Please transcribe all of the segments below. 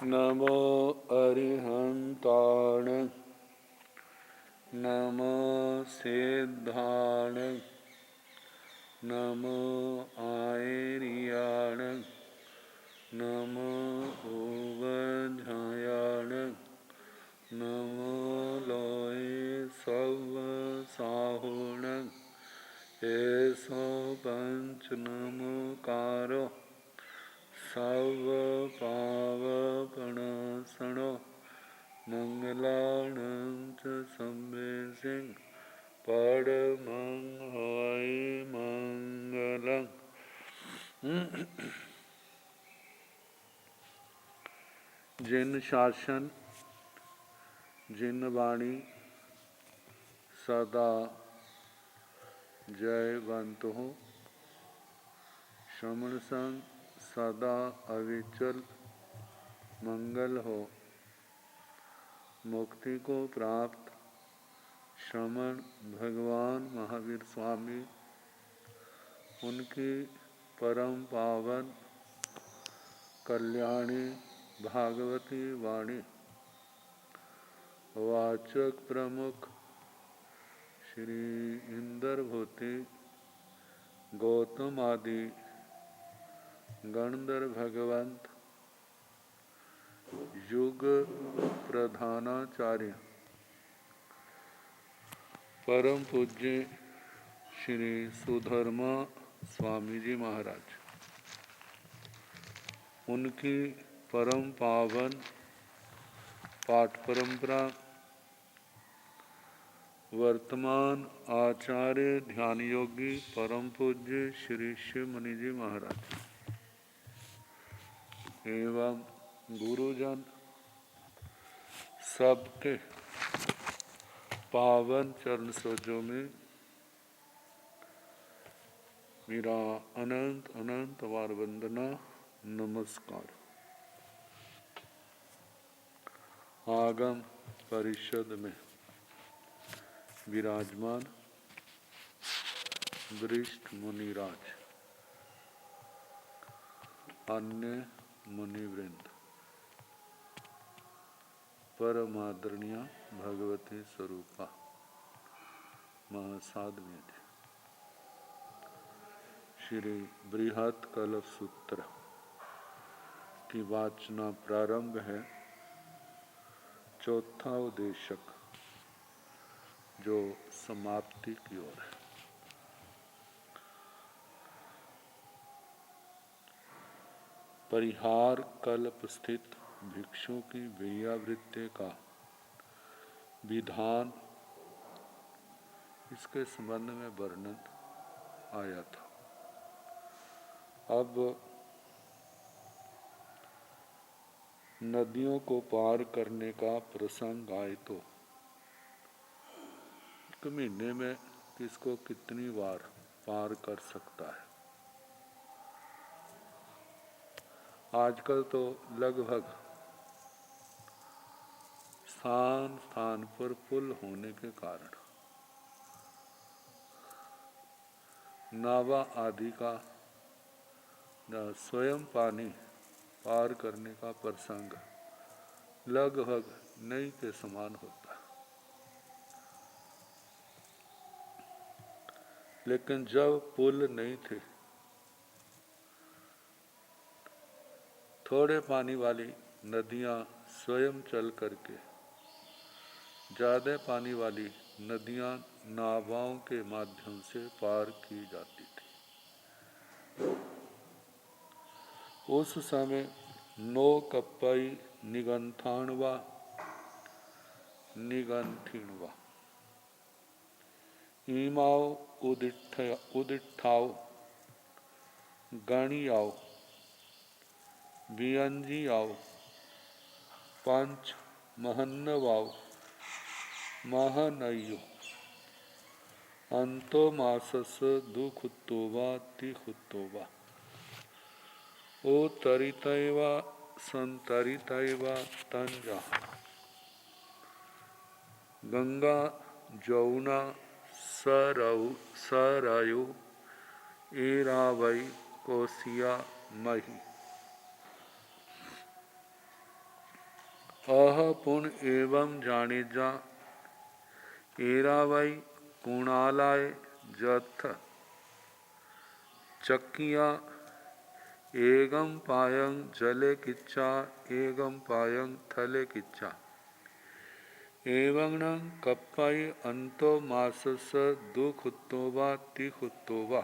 नमो अरिहंताण नमो सिद्धाण नमो आयर्याण नमो उवध्यायाण नमो लोये सव साहुण एसो पंच नमोकारो सव पावपणासनो मंगलानं च सम्मे सिंह परमं हरि मंगलम्। जिन शासन जिन वाणी सदा जयवंत हो, श्रमण संग सदा अविचल मंगल हो। मुक्ति को प्राप्त श्रमण भगवान महावीर स्वामी, उनकी परम पावन कल्याणी भागवती वाणी वाचक प्रमुख श्री इंद्रभूति गौतम आदि गणधर भगवंत युग प्रधानाचार्य परम पूज्य श्री सुधर्मा स्वामी जी महाराज, उनकी परम पावन पाठ परंपरा वर्तमान आचार्य ध्यान योगी परम पूज्य श्री शिव मुनि जी महाराज एवं गुरुजन सबके पावन चरण सरोजों में मेरा अनंत अनंत वार वंदना नमस्कार। आगम परिषद में विराजमान वरिष्ठ मुनिराज, अन्य मुनिवृंद, परमादरणीय भगवती स्वरूपा महासाध्वी जी, श्री बृहत कलश सूत्र की वाचना प्रारंभ है। चौथा उद्देशक जो समाप्ति की ओर है। परिहार कल्प स्थित भिक्षु की वेयावृत्ति का विधान, इसके संबंध में वर्णन आया था। अब नदियों को पार करने का प्रसंग आए तो एक महीने में किसको कितनी बार पार कर सकता है। आजकल तो लगभग स्थान स्थान पर पुल होने के कारण नावा आदि का स्वयं पानी पार करने का प्रसंग लगभग नई के समान होता है। लेकिन जब पुल नहीं थे, थोड़े पानी वाली नदियां स्वयं चल करके ज्यादा पानी वाली नदियां नावाओं के माध्यम से पार की जाती थी। उस समय नो कप्पई निगंथाणवा निगंथिणवा ईमाओ उदिठाओ गणियाओ बियंजी आओ पंच महन्नवाओ महानयो अंतो मासस दुखुत्तोवा तिखुत्तोवा ओ तरितैवा संतरितैवा तंजा गंगा जौना सरयू ईरावई कोसिया मही। अह पुन एवं जानिजा एरावई कुणालाय जथ चक्किया एगम पायं जले किच्चा एगम पायं थले किच्चा एवं न कप्पाई अंतो मासस दुखुत्तोवा तिखुत्तोवा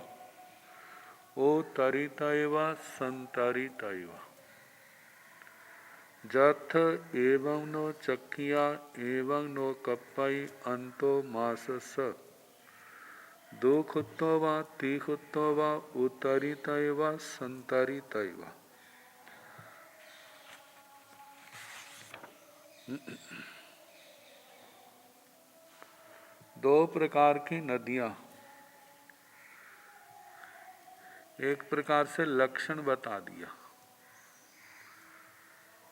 ओ तरितैवा संतरितैवा जथ एवं नो चक्किया एवं नो कप्पाई अंतो मासस दुखुत्तोवा तिखुत्तोवा उतरितैवा संतरितैवा। दो प्रकार की नदियाँ, एक प्रकार से लक्षण बता दिया,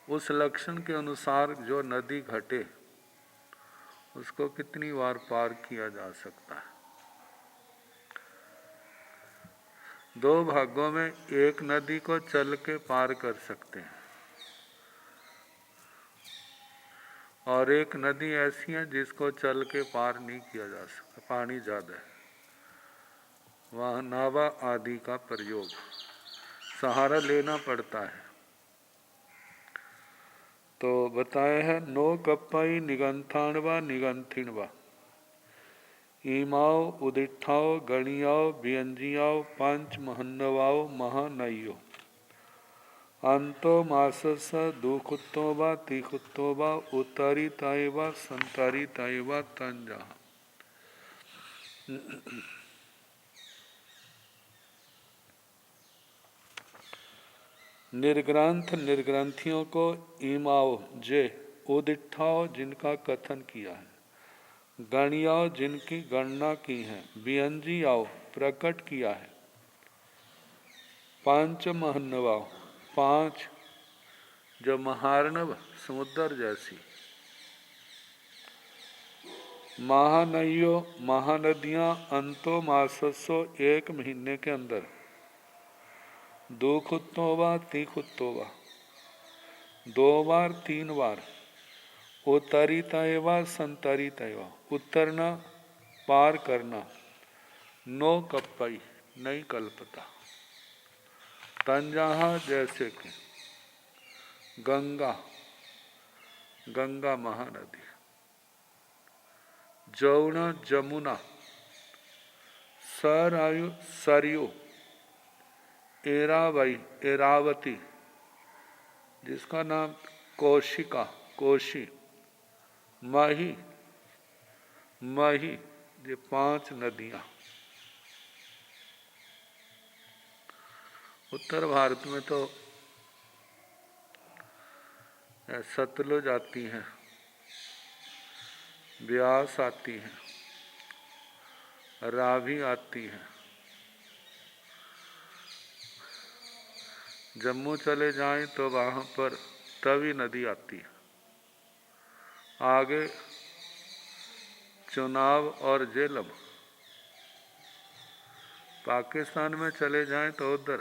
उस लक्षण के अनुसार जो नदी घटे उसको कितनी बार पार किया जा सकता है। दो भागों में एक नदी को चल के पार कर सकते हैं और एक नदी ऐसी है जिसको चल के पार नहीं किया जा सकता, पानी ज़्यादा है, वहाँ नावा आदि का प्रयोग, सहारा लेना पड़ता है। तो बताए हैं नो कप्पाई निगंथाणवा निगंथिणवा ईमाओ उदिठाओ गणियाओ व्यंजियाओ पंच महन्नवाओ महानयो अंतो मासस दुखुत्तोवा तिखुत्तोवा उतरितैवा संतरितैवा तंजा। निर्ग्रंथ निर्ग्रंथियों को ईमाओ जे उदिठाओ जिनका कथन किया है, गणियाओ जिनकी गणना की है, व्यंजियाओ प्रकट किया है, पंच महन्नवाओ पांच जो महार्णव समुद्र जैसी, महानइयो महानदियां अंतो माससो एक महीने के अंदर, दुखुत्तोवा तिखुत्तोवा दो बार तीन बार, उतरितैवा संतरितैवा उतरना पार करना, नो कप्पाई नहीं कल्पता, तंजाहा जैसे कि गंगा, गंगा महानदी, जौना जमुना, सरायु सरयू, एरावई एरावती जिसका नाम कौशिका कोशी, मही मही, ये पांच नदियां। उत्तर भारत में तो सतलुज आती हैं, ब्यास आती हैं, रावी आती है, जम्मू चले जाएं तो वहाँ पर तवी नदी आती है, आगे चुनाव और झेलम, पाकिस्तान में चले जाएं तो उधर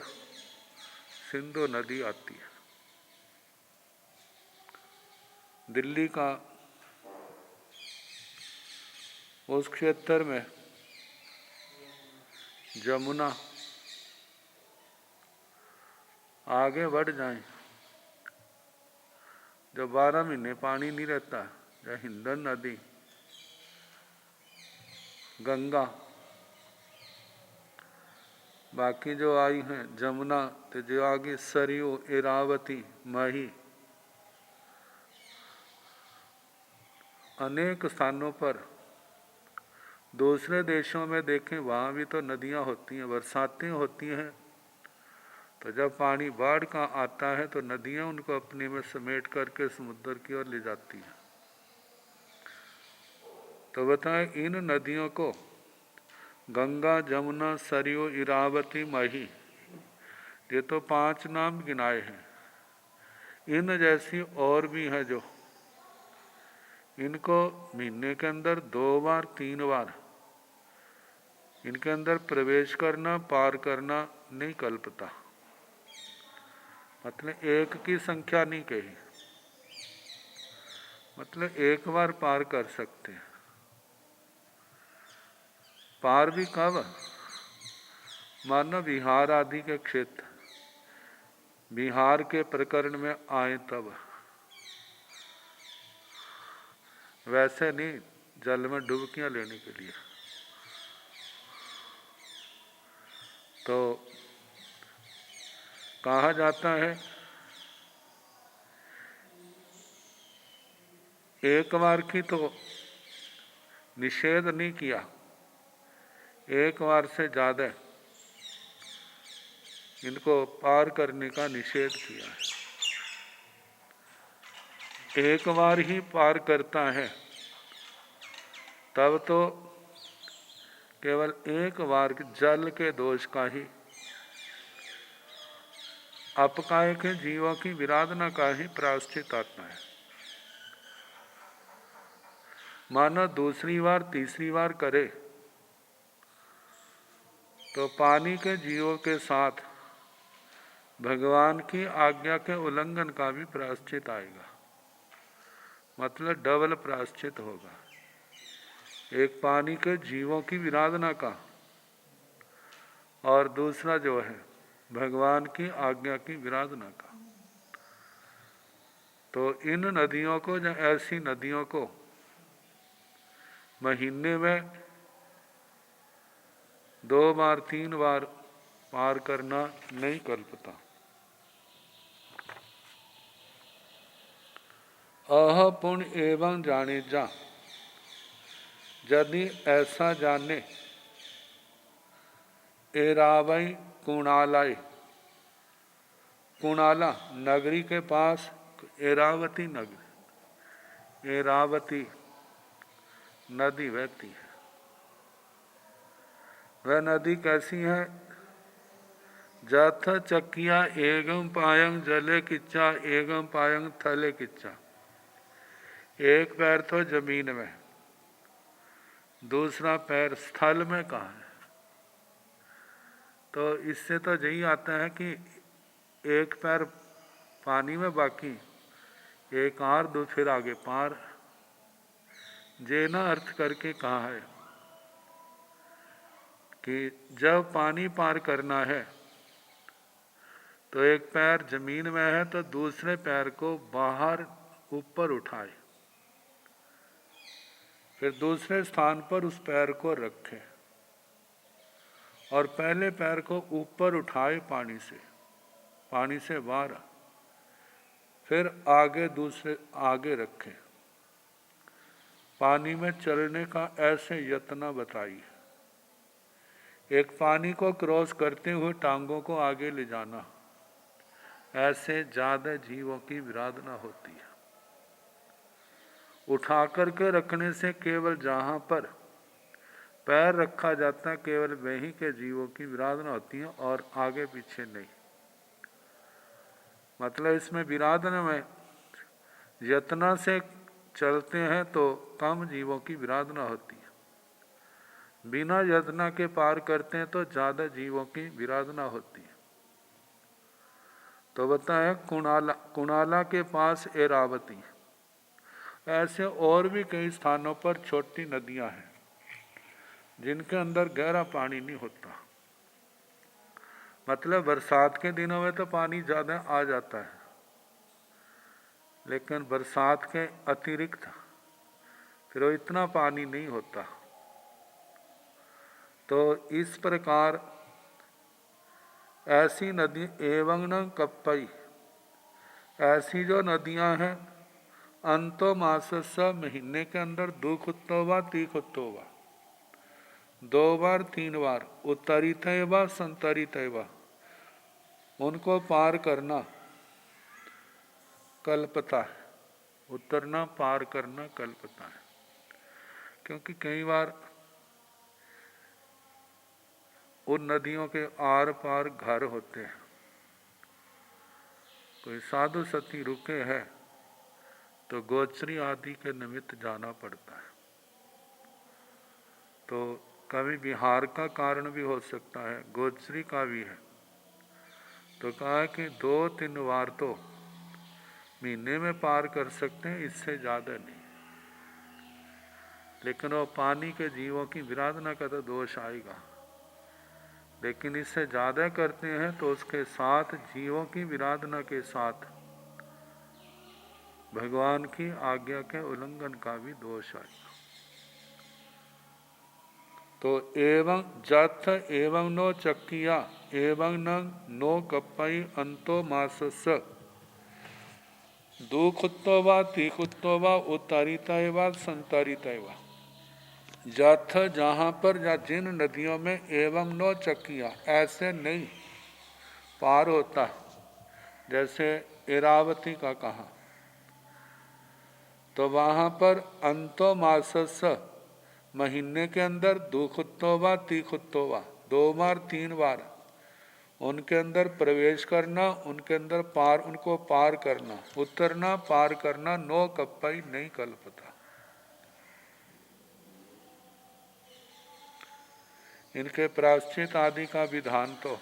सिंधु नदी आती है, दिल्ली का उस क्षेत्र में जमुना, आगे बढ़ जाएं जो 12 महीने पानी नहीं रहता, या हिंदन नदी, गंगा, बाकी जो आई हैं जमुना, तो जो आगे सरयू, इरावती, मही, अनेक स्थानों पर दूसरे देशों में देखें वहाँ भी तो नदियाँ होती हैं, बरसातें होती हैं, तो जब पानी बाढ़ का आता है तो नदियाँ उनको अपने में समेट करके समुद्र की ओर ले जाती हैं। तो बताएं इन नदियों को गंगा, जमुना, सरयू, इरावती, मही, ये तो 5 नाम गिनाए हैं, इन जैसी और भी हैं जो इनको महीने के अंदर 2 बार 3 बार इनके अंदर प्रवेश करना, पार करना नहीं कल्पता, मतलब एक की संख्या नहीं कही, मतलब एक बार पार कर सकते हैं। पार भी कब? मानो बिहार आदि के क्षेत्र, बिहार के प्रकरण में आए तब, वैसे नहीं जल में डुबकियां लेने के लिए। तो कहा जाता है एक बार की तो निषेध नहीं किया, एक बार से ज्यादा इनको पार करने का निषेध किया है। एक बार ही पार करता है तब तो केवल एक बार जल के दोष का ही, अपकाय के जीवों की विराधना का ही प्रायश्चित आता है। मानो दूसरी बार तीसरी बार करे तो पानी के जीवों के साथ भगवान की आज्ञा के उल्लंघन का भी प्रायश्चित आएगा, मतलब डबल प्रायश्चित होगा। एक पानी के जीवों की विराधना का और दूसरा जो है भगवान की आज्ञा की विराधना का। तो इन नदियों को, ऐसी नदियों को महीने में 2 बार 3 बार पार करना नहीं कल्पता। अह पुण्य एवं जाने जा, यदि ऐसा जाने एरावई कुणालाई, कुणाला नगरी के पास एरावती नगरी, एरावती नदी बहती है। वह नदी कैसी है? जथ चकिया एगम पायंग जले किच्चा एगम पायंग थले किच्चा। एक पैर तो जमीन में, दूसरा पैर स्थल में कहाँ है? तो इससे तो यही आता है कि एक पैर पानी में, बाकी एक आर दो फिर आगे पार। जेना अर्थ करके कहा है कि जब पानी पार करना है तो एक पैर जमीन में है तो दूसरे पैर को बाहर ऊपर उठाए, फिर दूसरे स्थान पर उस पैर को रखे और पहले पैर को ऊपर उठाए पानी से बाहर, फिर आगे दूसरे आगे रखे। पानी में चलने का ऐसे यत्न बताइए। एक पानी को क्रॉस करते हुए टांगों को आगे ले जाना, ऐसे ज्यादा जीवों की विराधना होती है। उठा करके रखने से केवल जहां पर पैर रखा जाता है केवल वहीं के जीवों की विराधना होती है और आगे पीछे नहीं। मतलब इसमें विराधना में यत्न से चलते हैं तो कम जीवों की विराधना होती है, बिना यत्न के पार करते हैं तो ज्यादा जीवों की विराधना होती है। तो बताए कुणाला के पास एरावती। ऐसे और भी कई स्थानों पर छोटी नदियां हैं जिनके अंदर गहरा पानी नहीं होता। मतलब बरसात के दिनों में तो पानी ज्यादा आ जाता है, लेकिन बरसात के अतिरिक्त फिर वो इतना पानी नहीं होता। तो इस प्रकार ऐसी नदी एवं न कप्पई, ऐसी जो नदियां हैं अंतो मासस, महीने के अंदर 2 खुत्तोवा 3 खुत्तोवा, 2 बार 3 बार उत्तरित व संतरित व उनको पार करना कल्पता है। उतरना पार करना कल्पता है, क्योंकि कई बार उन नदियों के आर पार घर होते हैं। कोई साधु सती रुके हैं तो गोचरी आदि के निमित्त जाना पड़ता है। तो कभी बिहार का कारण भी हो सकता है, गोचरी का भी है। तो कहा कि 2-3 बार तो महीने में पार कर सकते हैं, इससे ज़्यादा नहीं। लेकिन वो पानी के जीवों की विराधना का तो दोष आएगा, लेकिन इससे ज़्यादा करते हैं तो उसके साथ जीवों की विराधना के साथ भगवान की आज्ञा के उल्लंघन का भी दोष आएगा। तो एवं जथ एवं नो चक्किया एवं नो कप्पई अंतो मासस दुखुत्तो वा तीखुत्तो वा उतारिता वा संतारिता वा। जथ जहाँ पर या जिन नदियों में एवं नो चक्किया ऐसे नहीं पार होता, जैसे इरावती का कहा, तो वहाँ पर अंतो मासस महीने के अंदर दुखुत्तोवा तीखुत्तोवा 2 बार 3 बार उनके अंदर प्रवेश करना, उनके अंदर पार, उनको पार करना, उतरना पार करना, नो कप्पाई नहीं कल्पता। इनके प्रायश्चित आदि का विधान तो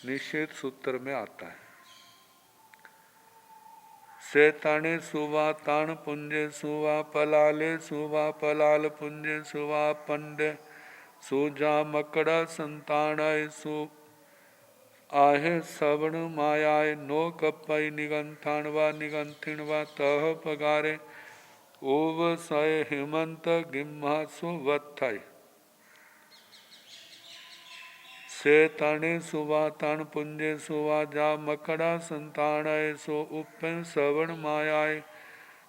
निश्चित सूत्र में आता है। से तणे सुवा ताण पुंजे सुवा पलाले सुवा पलाल पुंजे सुवा पंडे सुजा मकड़ा संताणाय सु आहे सवण मायाय नो कप्पाई निगंथाणवा निगंथिणवा तह पगारे ओव सय हिमंत गिम्हा सुवत्थाय। से तणे सुवा ताण पुंजे सुवा जा मकड़ा संताणाय सो उपें सवण मायाय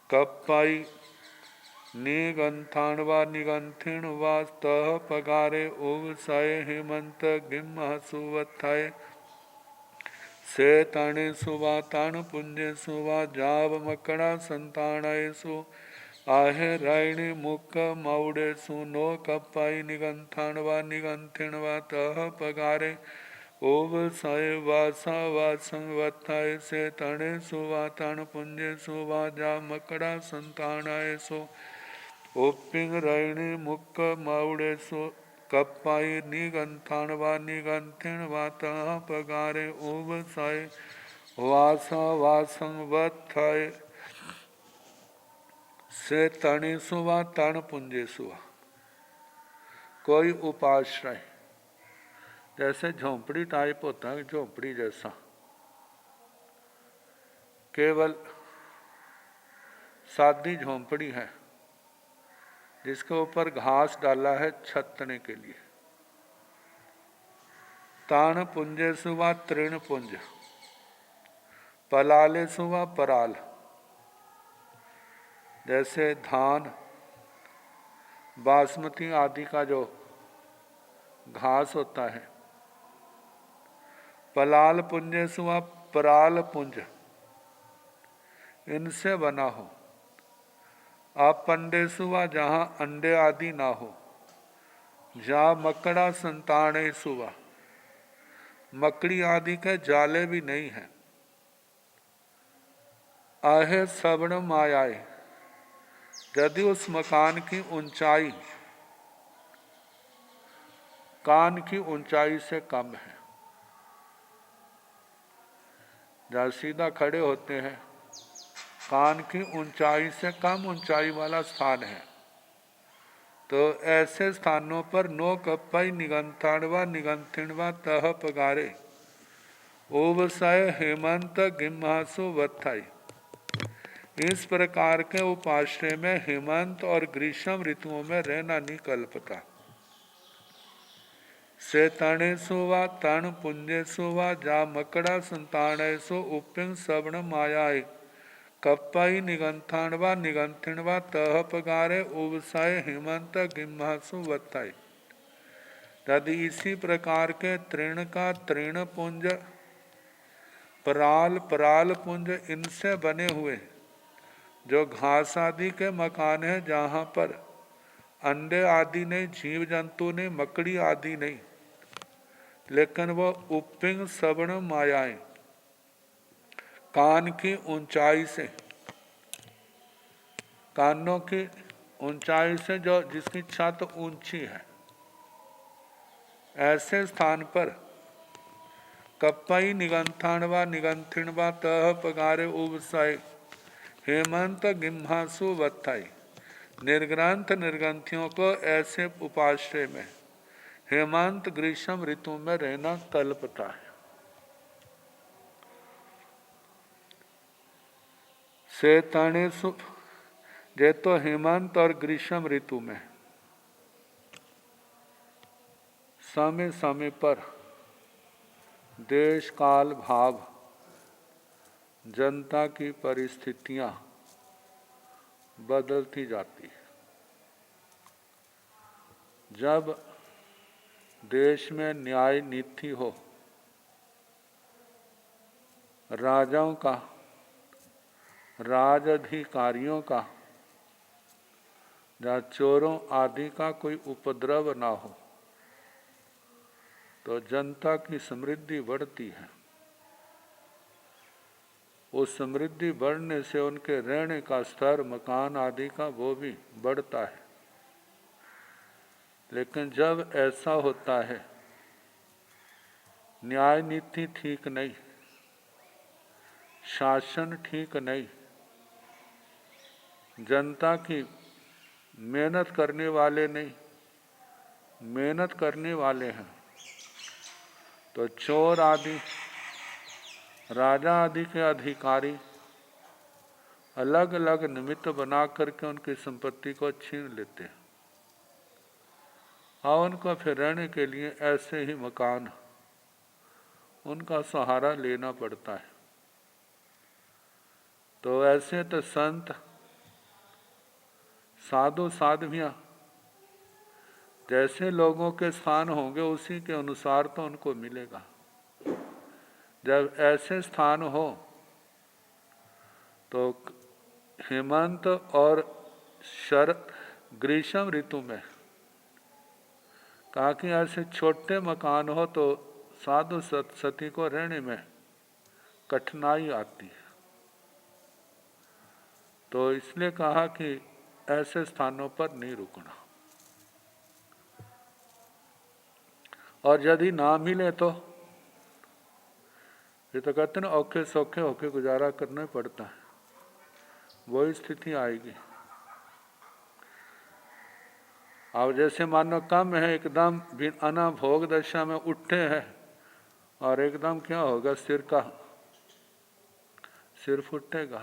कप्पाई निगंथाणवा निगंथिण वा तह पगारे ओव सय हेमंत गिम्हा सुवत्थाय। से तणे सुवा ताण पुंजे सुवा जाव मकड़ा संताणाय सो आहे रायणी मुख माउडे सुनो कप्पाई निगंथाणवा निगंथिणवा तह पगारे ओव साय वासा वासं वत्थाय। से तणे सुवा ताण पुंजे सुवा जा मकड़ा संताणाय सो ओपिंग रायणी मुख माउडे सो कप्पाई निगंथाणवा निगंथिणवा तह पगारे ओव साय वासा वासं वत्थाय। से तणी सुवा तण पुंजे सुवा, कोई उपाश्रय जैसे झोंपड़ी टाइप होता है, झोंपड़ी जैसा केवल सादी झोंपड़ी है जिसके ऊपर घास डाला है छतने के लिए। ताण पुंजे सुवा तृण पुंज पलाले सुवा पराल, जैसे धान बासमती आदि का जो घास होता है। पलाल पुंजे सुवा पराल पुंज, इनसे बना हो। आप पंडे सुवा जहाँ अंडे आदि ना हो, जहाँ मकड़ा संताने सुवा, मकड़ी आदि के जाले भी नहीं है। आहे सवण मायाए, यदि उस मकान की ऊंचाई कान की ऊंचाई से कम है, जहाँ सीधा खड़े होते हैं, कान की ऊंचाई से कम ऊंचाई वाला स्थान है, तो ऐसे स्थानों पर नो कप्पाई निगंथाणवा निगंथिणवा तह पगारे ओवसाय हेमंत गिम्हासु वत्थाई। इस प्रकार के उपाश्रय में हेमंत और ग्रीष्म ऋतुओं में रहना नहीं कल्पता। से तणे सुवा तण पुंजे सुवा जा मकड़ा संताणे सो उपिंग सवण मायाय कप्पाई निगंथाणवा निगंथिणवा तह पगारे उवसाय हेमंत गिम्हासु वत्थाई। यदि इसी प्रकार के तृण का तृण पुंज पराल पराल पुंज, इनसे बने हुए जो घास आदि के मकान है, जहाँ पर अंडे आदि नहीं, जीव जंतु नहीं, मकड़ी आदि नहीं, लेकिन वो उपिंग सवण मायाएं कान की ऊंचाई से, कानों की ऊंचाई से जो जिसकी छत ऊंची है, ऐसे स्थान पर कप्पई निगंथाण व निगंथिण व तह पगारे उबसाई हेमंत गिम्हासु वत्थाई। निर्ग्रंथ निर्ग्रंथियों को ऐसे उपाश्रय में हेमंत ग्रीष्म ऋतु में रहना कल्पता है। सेताणेसु जे तो हेमंत और ग्रीष्म ऋतु में समय समय पर देश काल भाव जनता की परिस्थितियां बदलती जाती है। जब देश में न्याय नीति हो, राजाओं का, राज अधिकारियों का, जहाँ चोरों आदि का कोई उपद्रव ना हो, तो जनता की समृद्धि बढ़ती है। उस समृद्धि बढ़ने से उनके रहने का स्तर, मकान आदि का, वो भी बढ़ता है। लेकिन जब ऐसा होता है, न्याय नीति ठीक नहीं, शासन ठीक नहीं, जनता की मेहनत करने वाले नहीं, मेहनत करने वाले हैं, तो चोर आदि, राजा आदि के अधिकारी अलग अलग निमित्त बना करके उनकी संपत्ति को छीन लेते हैं और उनको फिर रहने के लिए ऐसे ही मकान, उनका सहारा लेना पड़ता है। तो ऐसे तो संत, साधु साध्वियां जैसे लोगों के स्थान होंगे उसी के अनुसार तो उनको मिलेगा। जब ऐसे स्थान हो तो हेमंत और ग्रीष्म ऋतु में कहा कि ऐसे छोटे मकान हो तो साधु सती को रहने में कठिनाई आती है। तो इसलिए कहा कि ऐसे स्थानों पर नहीं रुकना, और यदि ना मिले तो ये तो कहते ना औखे सौखे होके गुजारा करना पड़ता है, वही स्थिति आएगी। अब जैसे मानो कम है, एकदम बिना भोग दशा में उठे हैं और एकदम क्या होगा, सिर फूटेगा।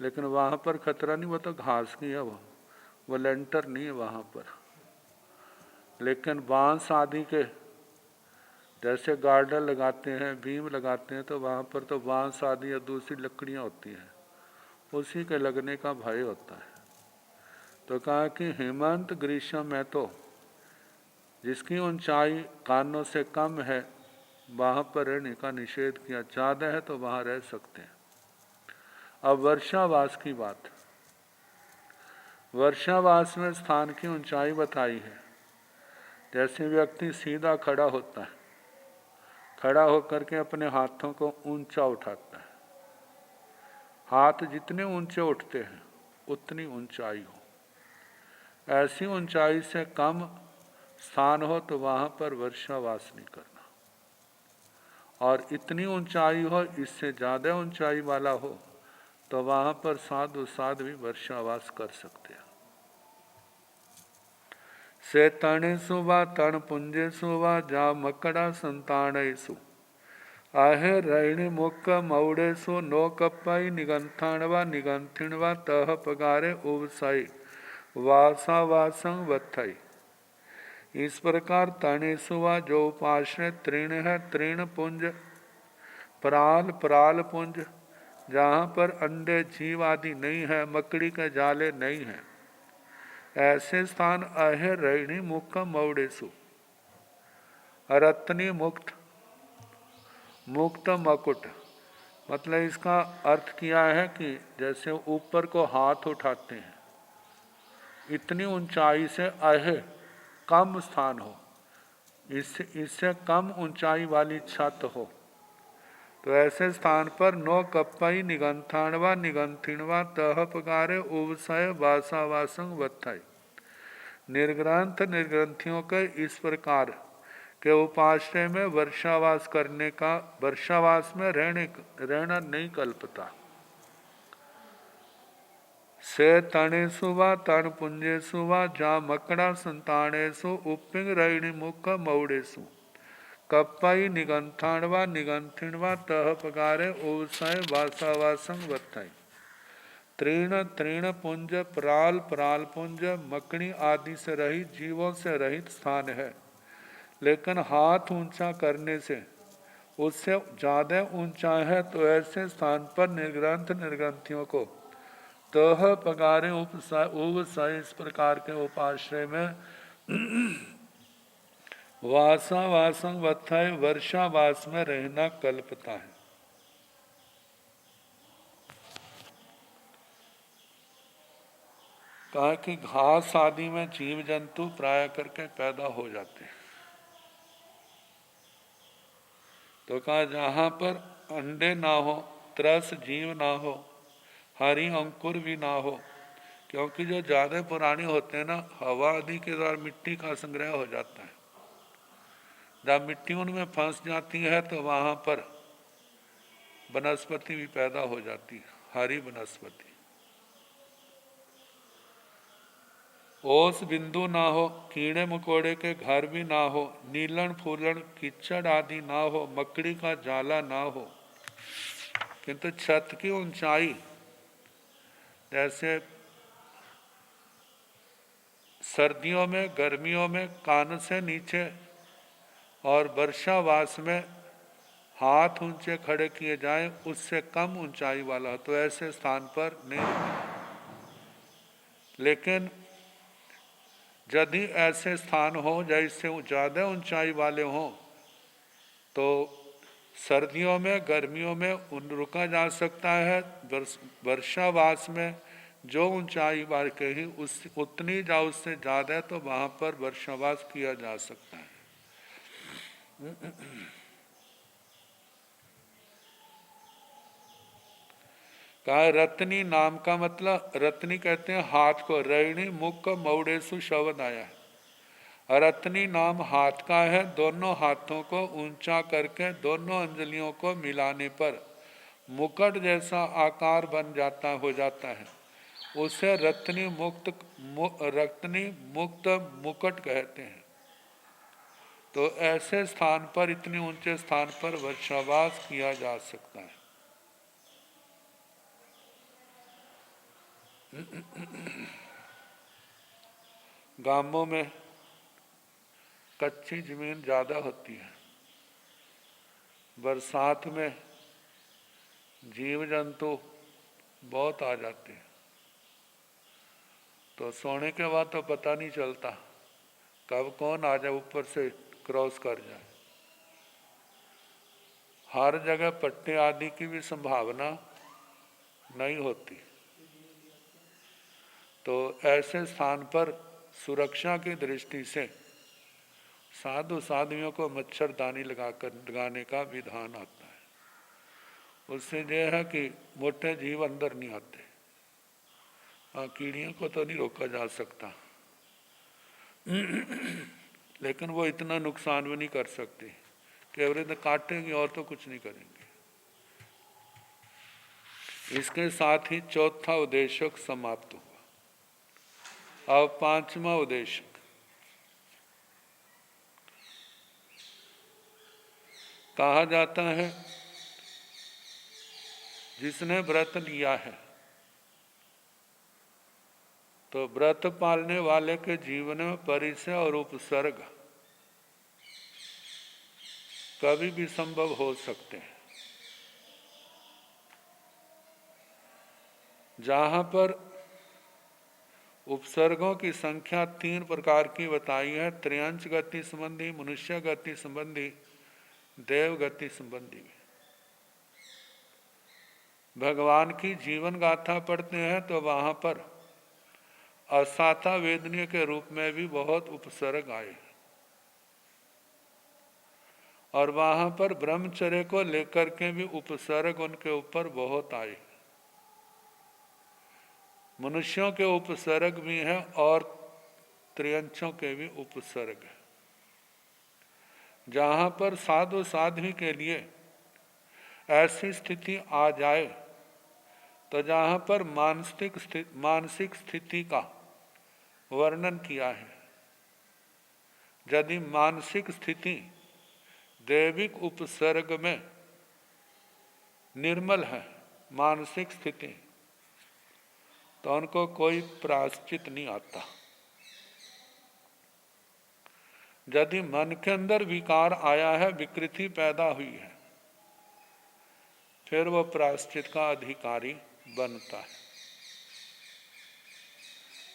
लेकिन वहाँ पर खतरा नहीं, वो तो घास की है, वो लेंटर नहीं है वहाँ पर। लेकिन बांस आदि के जैसे गार्डर लगाते हैं, बीम लगाते हैं, तो वहाँ पर तो बांस आदि या दूसरी लकड़ियाँ होती हैं, उसी के लगने का भय होता है। तो कहा कि हेमंत ग्रीष्म में तो जिसकी ऊंचाई कानों से कम है वहाँ पर रहने का निषेध किया, ज़्यादा है तो वहाँ रह सकते हैं। अब वर्षावास की बात, वर्षावास में स्थान की ऊंचाई बताई है। जैसे व्यक्ति सीधा खड़ा होता है, खड़ा होकर के अपने हाथों को ऊंचा उठाता है, हाथ जितने ऊंचे उठते हैं उतनी ऊंचाई हो। ऐसी ऊंचाई से कम स्थान हो तो वहाँ पर वर्षावास नहीं करना, और इतनी ऊंचाई हो, इससे ज़्यादा ऊंचाई वाला हो तो वहाँ पर साधु साध्वी वर्षावास कर सकते हैं। से तणेसु व तण पुंजेसु व जा मकड़ा संतानेसु आहे रैणी मुख मौड़ेसु नो कप्पाई निगंथाण व निगंथिण व तह पगारे उवसाई वासा वासंग वत्थई। इस प्रकार तणेसु व जो उपाश्रय तृण है, तृण पुंज, पराल, पराल पुंज, जहाँ पर अंडे जीव आदि नहीं है, मकड़ी के जाले नहीं है, ऐसे स्थान अहे रैणी मुख मौड़ेसु, रत्नी मुक्त, मुक्त मकुट, मतलब इसका अर्थ किया है कि जैसे ऊपर को हाथ उठाते हैं, इतनी ऊंचाई से अहे कम स्थान हो, इससे कम ऊंचाई वाली छत हो, तो ऐसे स्थान पर नो कप्पाई निगंथाण व निगंथिण व तह पगारे उवसय वासा वासंग वत्थाई। निर्ग्रंथ निर्ग्रंथियों के इस प्रकार कि उपाश्रय में वर्षावास करने का, वर्षावास में रहना नहीं कल्पता। से तणेशु व तण पुंजेशु व जा मकड़ा संतानेशु उपिंग रैणी मुख मौड़ेशु कप्पाई निगंथाण व निगंथिण व तह पगारे ओसय वासावासंग वत्थय तृण तृण पुंज प्राल प्राल पुंज मकड़ी आदि से रहित जीवों से रहित स्थान है, लेकिन हाथ ऊंचा करने से उससे ज्यादा ऊंचा है। तो ऐसे स्थान पर निर्ग्रंथ निर्ग्रंथियों को तह पगारे उपसाय इस प्रकार के उपाश्रय में वासा वासंग वत्थय वर्षावास में रहना कल्पता है। कहा कि घास आदि में जीव जंतु प्राय करके पैदा हो जाते हैं। तो कहा जहाँ पर अंडे ना हो, त्रस जीव ना हो, हरी अंकुर भी ना हो, क्योंकि जो ज़्यादा पुराने होते हैं ना, हवा आदि के द्वारा मिट्टी का संग्रह हो जाता है। जब मिट्टी उनमें फंस जाती है तो वहाँ पर वनस्पति भी पैदा हो जाती है, हरी वनस्पति। ओस बिंदु ना हो, कीड़े मकोड़े के घर भी ना हो, नीलन फूलन कीचड़ आदि ना हो, मकड़ी का जाला ना हो, किंतु छत की ऊंचाई जैसे सर्दियों में गर्मियों में कान से नीचे और वर्षावास में हाथ ऊंचे खड़े किए जाएं, उससे कम ऊंचाई वाला, तो ऐसे स्थान पर नहीं। लेकिन यदि ऐसे स्थान हो जैसे ज़्यादा ऊंचाई वाले हों, तो सर्दियों में गर्मियों में रुका जा सकता है। वर्षावास में जो ऊंचाई वाले कहीं उस उतनी या उससे ज़्यादा, तो वहाँ पर वर्षावास किया जा सकता है। कहा रत्नी नाम का मतलब, रत्नी कहते हैं हाथ को, रैणी मुख मौड़ेसु शब्द आया है। रत्नी नाम हाथ का है। दोनों हाथों को ऊंचा करके दोनों अंजलियों को मिलाने पर मुकुट जैसा आकार बन जाता हो जाता है, उसे रत्नी मुक्त मुकुट कहते हैं। तो ऐसे स्थान पर, इतने ऊंचे स्थान पर वर्षावास किया जा सकता है। गांवों में कच्ची जमीन ज़्यादा होती है, बरसात में जीव जंतु बहुत आ जाते हैं, तो सोने के बाद तो पता नहीं चलता कब कौन आ जाए, ऊपर से क्रॉस कर जाए। हर जगह पट्टे आदि की भी संभावना नहीं होती, तो ऐसे स्थान पर सुरक्षा की दृष्टि से साधु साधुओं को मच्छरदानी लगाने का विधान आता है। उससे यह है कि मोटे जीव अंदर नहीं आते। कीड़ियों को तो नहीं रोका जा सकता, लेकिन वो इतना नुकसान भी नहीं कर सकते, केवल काटेंगे और तो कुछ नहीं करेंगे। इसके साथ ही चौथा उद्देश्य समाप्त हुआ। अब पांचवा उद्देश्य, कहा जाता है जिसने व्रत लिया है, तो व्रत पालने वाले के जीवन में परिचय और उपसर्ग कभी भी संभव हो सकते हैं। जहाँ पर उपसर्गों की संख्या 3 प्रकार की बताई है, त्रियंच गति संबंधी, मनुष्य गति संबंधी, देव गति संबंधी। भगवान की जीवन गाथा पढ़ते हैं तो वहाँ पर असाता वेदनीय के रूप में भी बहुत उपसर्ग आए, और वहाँ पर ब्रह्मचर्य को लेकर के भी उपसर्ग उनके ऊपर बहुत आए। मनुष्यों के उपसर्ग भी हैं और त्रियंचों के भी उपसर्ग है। जहाँ पर साधु साध्वी के लिए ऐसी स्थिति आ जाए, तो जहाँ पर मानसिक स्थिति का वर्णन किया है, यदि मानसिक स्थिति दैविक उपसर्ग में निर्मल है, मानसिक स्थिति, तो उनको कोई प्रायश्चित नहीं आता। यदि मन के अंदर विकार आया है, विकृति पैदा हुई है, फिर वो प्रायश्चित का अधिकारी बनता है।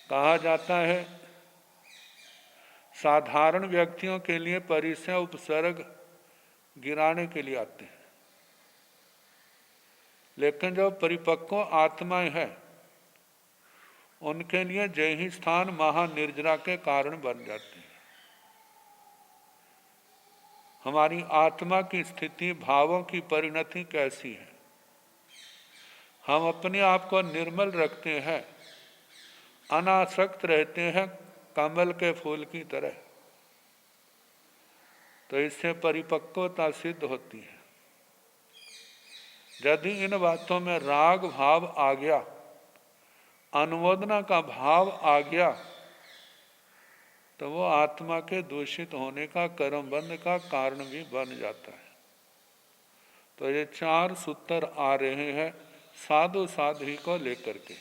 कहा जाता है साधारण व्यक्तियों के लिए परिचय उपसर्ग गिराने के लिए आते हैं, लेकिन जो परिपक्व आत्माएं हैं उनके लिए जय ही स्थान महानिर्जरा के कारण बन जाते हैं। हमारी आत्मा की स्थिति, भावों की परिणति कैसी है? हम अपने आप को निर्मल रखते हैं, अनासक्त रहते हैं, कमल के फूल की तरह, तो इससे परिपक्वता सिद्ध होती है। यदि इन बातों में राग भाव आ गया, अनुमोदना का भाव आ गया, तो वो आत्मा के दूषित होने का, कर्मबंध का कारण भी बन जाता है। तो ये 4 सूत्र आ रहे हैं साधु साध्वी को लेकर के।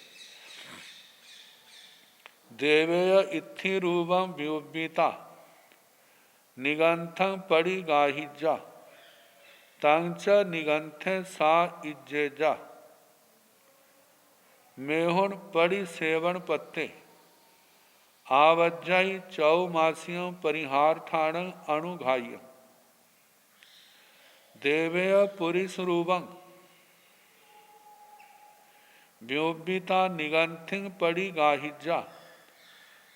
देवेय इत्थि रूपम व्युब्बीता निगंथं पड़ी गाहिजा तंच निगंथे सा इज्जेजा मेहुण पड़ी सेवन पत्ते आवज्जाई चौमासियों परिहार ठाण अणुघाय देवेय पुरुष रूपं व्योबिता निगंथिं पड़ी गाहिजा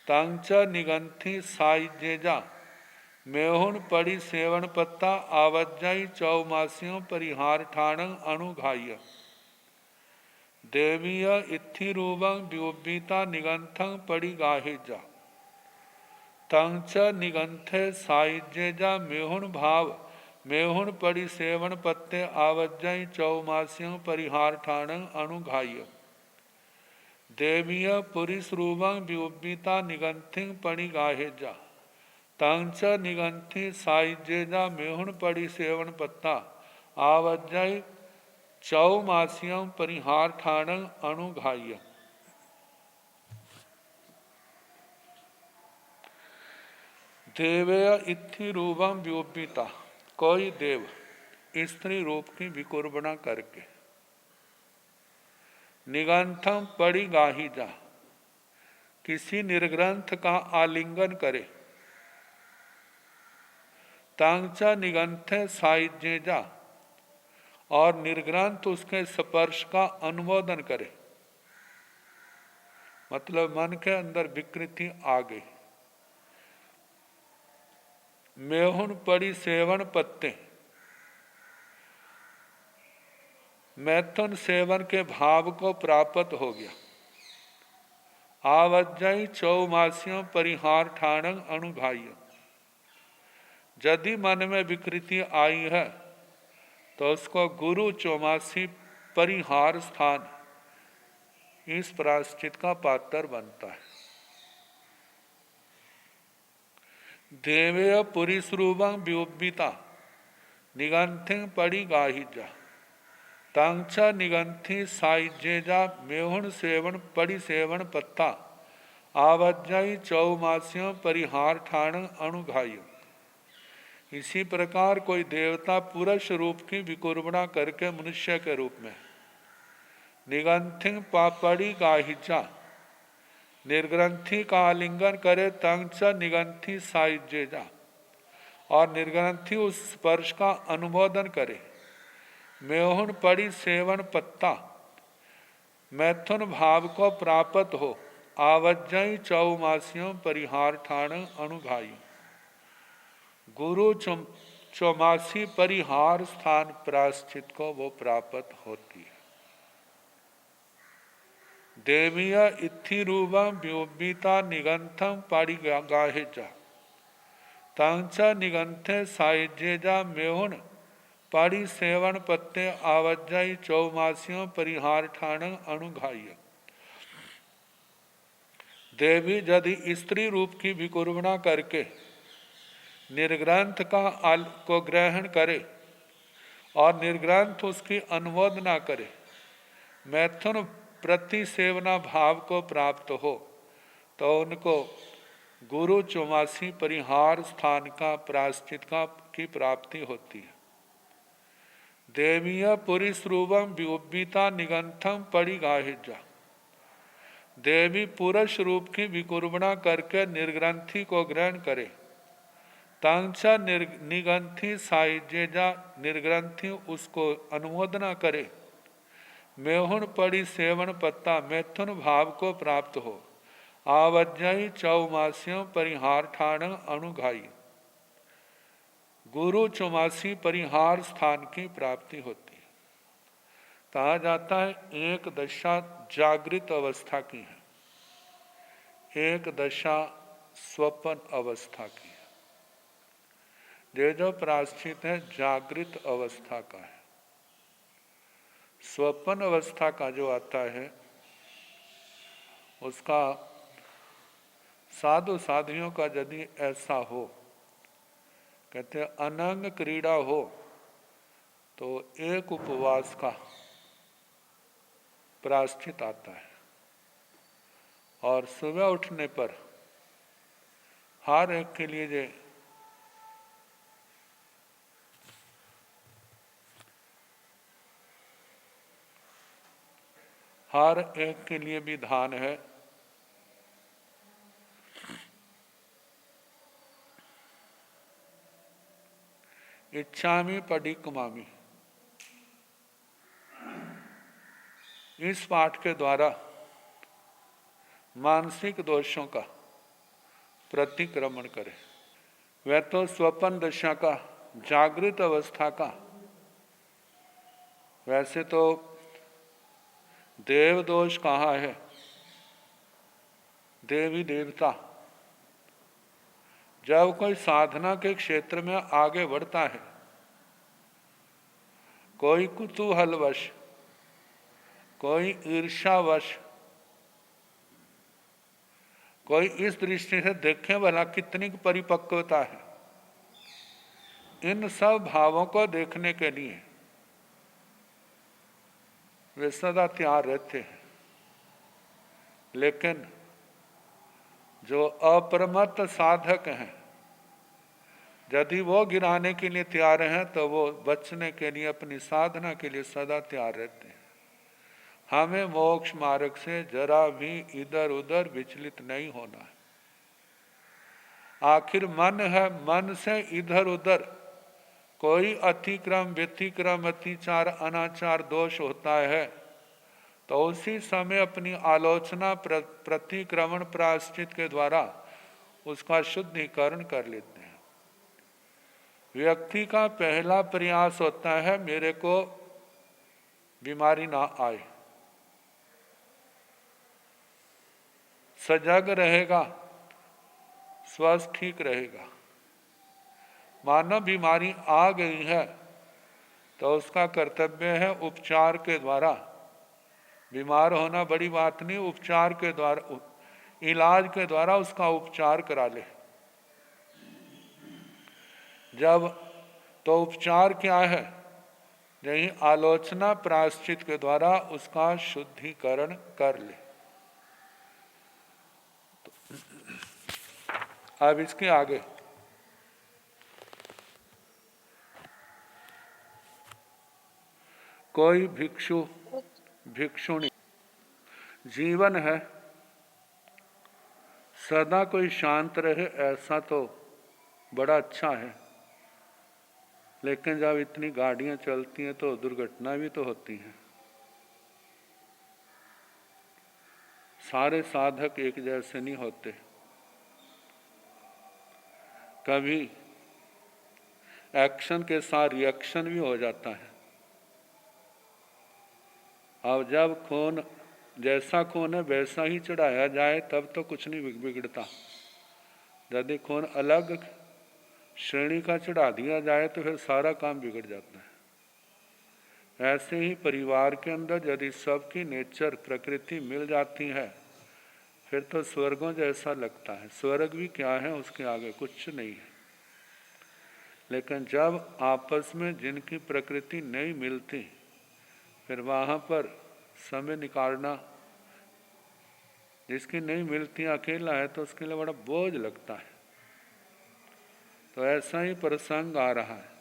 तंच निगंथि साइजेजा मेहुण पड़ी सेवन पत्ता आवज्जाई चौमासियों परिहार ठाण अणुघाय देवीय इत्थि रूपं व्योबिता निगंथं पड़ी गाहिजा तंच निगंथे साइजेजा मेहुण भाव मेहुण पड़ी सेवन पत्ते आवज्जाई चौमासियों परिहार ठाण अणुघाय देवीय पुरुष रूपं व्योबिता निगंथिं पड़ी गाहेजा तंच निगंथि साइजेजा मेहुण पड़ी सेवन पत्ता आवज्जाई चौमासियं परिहार ठाण अणुघाय। देवेय इत्थि रूपं व्योबिता, कोई देव स्त्री रूप की विकुर्बना करके निगंथम पड़ी गाहिजा, किसी निर्ग्रंथ का आलिंगन करे, तांचा निगंथे साइजेजा, और निर्ग्रंथ उसके स्पर्श का अनुमोदन करे, मतलब मन के अंदर विकृति आ गई। मेहुण पड़ी सेवन पत्ते, मैथुन सेवन के भाव को प्राप्त हो गया। आवज्जाई चौमासियों परिहार ठाणं अणुघाय, यदि मन में विकृति आई है तो उसको गुरु चौमासी परिहार स्थान इस प्रायश्चित का पात्र बनता है। देवेय पुरुष रूपं व्योबिता निगंथिं पड़ी गाहिजा तंच निगंथि साइजेजा मेहुण सेवन पड़ी सेवन पत्ता आवज्जाई चौमासियों परिहार ठाण अणुघाय। इसी प्रकार कोई देवता पुरुष रूप की विकुर्बना करके मनुष्य के रूप में निगंथिं पड़ी गाहिजा, निर्ग्रंथि का आलिंगन करे, तंच निगंथि साइजेजा, और निर्ग्रंथि उस स्पर्श का अनुमोदन करे, मेहुण पड़ी सेवन पत्ता मैथुन भाव को प्राप्त हो, आवज्जाई चौमासियों परिहार ठाण अणुघाई, गुरु चौमासी परिहार स्थान प्रायश्चित को वो प्राप्त होती है। देवीय इत्थि रूपं व्योबिता निगंथं पड़ी गाहेजा तांच निगंथे साइजेजा मेहुण पाड़ी सेवन पत्ते आवज्जाई चौमासियों परिहार ठाण अनुघाई। देवी यदि स्त्री रूप की विकुर्बणा करके निर्ग्रंथ को ग्रहण करे और निर्ग्रंथ उसकी अनुमोदना करे, मैथुन प्रति सेवना भाव को प्राप्त हो, तो उनको गुरु चौमासी परिहार स्थान का प्रायश्चित की प्राप्ति होती है। देवीय पुरुष रूपम विउब्बीता निगंथम परिगाहिजा। देवी पुरुष रूप की विकुर्बणा करके निर्ग्रंथि को ग्रहण करे, तांचा निगंथि साइजेजा निर्ग्रंथि उसको अनुमोदना करे, मेहुण पड़ी सेवन पत्ता मैथुन भाव को प्राप्त हो, आवज्ञाई चौमासियों परिहार ठाण अनुघाई, गुरु चौमासी परिहार स्थान की प्राप्ति होती है। कहा जाता है एक दशा जागृत अवस्था की है, एक दशा स्वप्न अवस्था की है। जो प्रायश्चित है जागृत अवस्था का है। स्वप्न अवस्था का जो आता है उसका साधु साधियों का यदि ऐसा हो, कहते हैं अनंग क्रीड़ा हो, तो एक उपवास का प्रायश्चित आता है और सुबह उठने पर हर एक के लिए हर एक के लिए विधान है इच्छामि पडिक्कुमामि। इस पाठ के द्वारा मानसिक दोषों का प्रतिक्रमण करें। वह तो स्वप्न दशा का जागृत अवस्था का, वैसे तो देव दोष कहाँ है, देवी देवता। जब कोई साधना के क्षेत्र में आगे बढ़ता है, कोई कुतूहलवश, कोई ईर्ष्यावश, कोई इस दृष्टि से देखें भला कितनी परिपक्वता है, इन सब भावों को देखने के लिए वे सदा तैयार रहते हैं। लेकिन जो अप्रमत्त साधक हैं, यदि वो गिराने के लिए तैयार हैं तो वो बचने के लिए, अपनी साधना के लिए सदा तैयार रहते हैं। हमें मोक्ष मार्ग से जरा भी इधर उधर विचलित नहीं होना है। आखिर मन है, मन से इधर उधर कोई अतिक्रम, व्यतिक्रम, अतिचार, अनाचार दोष होता है तो उसी समय अपनी आलोचना, प्रतिक्रमण, प्रायश्चित के द्वारा उसका शुद्धिकरण कर लेते हैं। व्यक्ति का पहला प्रयास होता है मेरे को बीमारी ना आए, सजग रहेगा, स्वास्थ्य ठीक रहेगा। मानव बीमारी आ गई है तो उसका कर्तव्य है उपचार के द्वारा, बीमार होना बड़ी बात नहीं, उपचार के द्वारा, इलाज के द्वारा उसका उपचार करा ले। जब तो उपचार क्या है, यही आलोचना प्रायश्चित के द्वारा उसका शुद्धिकरण कर ले। अब इसके आगे कोई भिक्षु भिक्षुणी जीवन है, सदा कोई शांत रहे ऐसा तो बड़ा अच्छा है, लेकिन जब इतनी गाड़ियां चलती हैं तो दुर्घटना भी तो होती हैं। सारे साधक एक जैसे नहीं होते, कभी एक्शन के साथ रिएक्शन भी हो जाता है। अब जब खून, जैसा खून है वैसा ही चढ़ाया जाए तब तो कुछ नहीं बिगड़ता। यदि खून अलग श्रेणी का चढ़ा दिया जाए तो फिर सारा काम बिगड़ जाता है। ऐसे ही परिवार के अंदर यदि सबकी नेचर प्रकृति मिल जाती है फिर तो स्वर्गों जैसा लगता है। स्वर्ग भी क्या है, उसके आगे कुछ नहीं है। लेकिन जब आपस में जिनकी प्रकृति नहीं मिलती फिर वहाँ पर समय निकालना, जिसकी नहीं मिलती अकेला है तो उसके लिए बड़ा बोझ लगता है। तो ऐसा ही प्रसंग आ रहा है।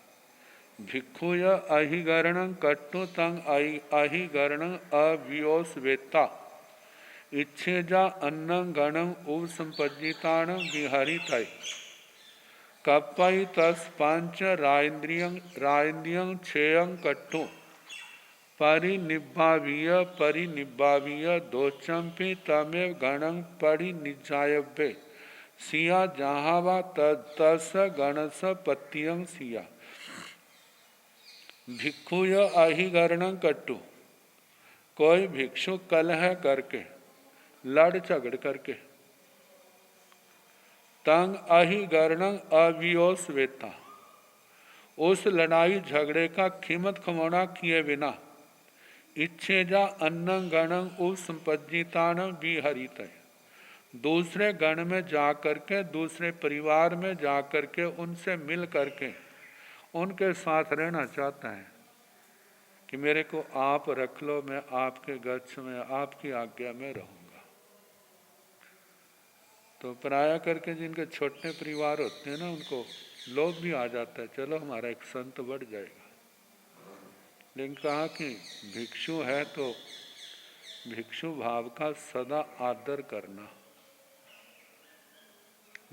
भिक्षुय अहिगरण कट्टु तंग अहिगरण अव्योस्वेता इच्छेजा अन्नं गणं उव संपज्जिताण विहरितय कप्पई तस पंच राइंद्रियं छेयं कट्टु परिनिब्बावीय दोचंपि तमेव गणं परिनिजायव्ये सिया जहावा तस गणस पत्यं सिया। भिक्षुय अहिगरण कट्टु, कोई भिक्षु कलह करके, लड़ झगड़ करके, तंग अहिगरण अव्योस्वेता, उस लड़ाई झगड़े का कीमत खमोना किए बिना इच्छेजा अन्नं गणं उस संपज्जितान विहरित, दूसरे गण में जा करके, दूसरे परिवार में जा करके उनसे मिल करके उनके साथ रहना चाहता है कि मेरे को आप रख लो, मैं आपके गच्छ में आपकी आज्ञा में रहूँगा। तो पराया करके जिनके छोटे परिवार होते हैं ना, उनको लोभ भी आ जाता है, चलो हमारा एक संत बढ़ जाएगा। लेकिन कहा कि भिक्षु है तो भिक्षु भाव का सदा आदर करना,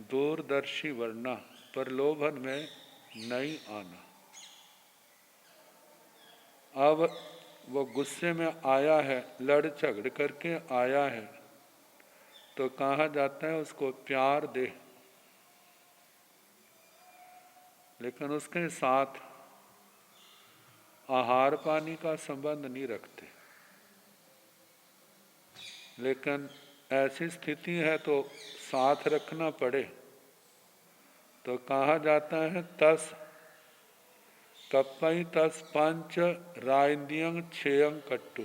दूरदर्शी बनना, प्रलोभन में नहीं आना। अब वो गुस्से में आया है, लड़ झगड़ करके आया है, तो कहा जाता है उसको प्यार दे, लेकिन उसके साथ आहार पानी का संबंध नहीं रखते। लेकिन ऐसी स्थिति है तो साथ रखना पड़े, तो कहा जाता है तस कप्पई तस पंच राइंदियं छेयं कट्टु,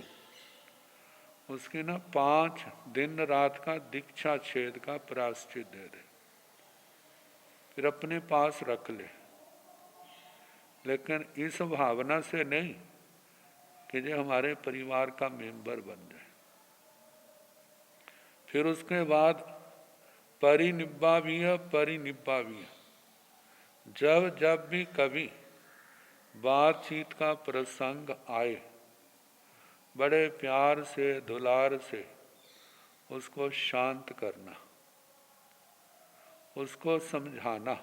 उसकी ना 5 दिन रात का दीक्षा छेद का प्रायश्चित दे दे, फिर अपने पास रख ले। लेकिन इस भावना से नहीं कि जो हमारे परिवार का मेंबर बन जाए। फिर उसके बाद परिनिब्बावीय, जब भी कभी बातचीत का प्रसंग आए, बड़े प्यार से दुलार से उसको शांत करना, उसको समझाना,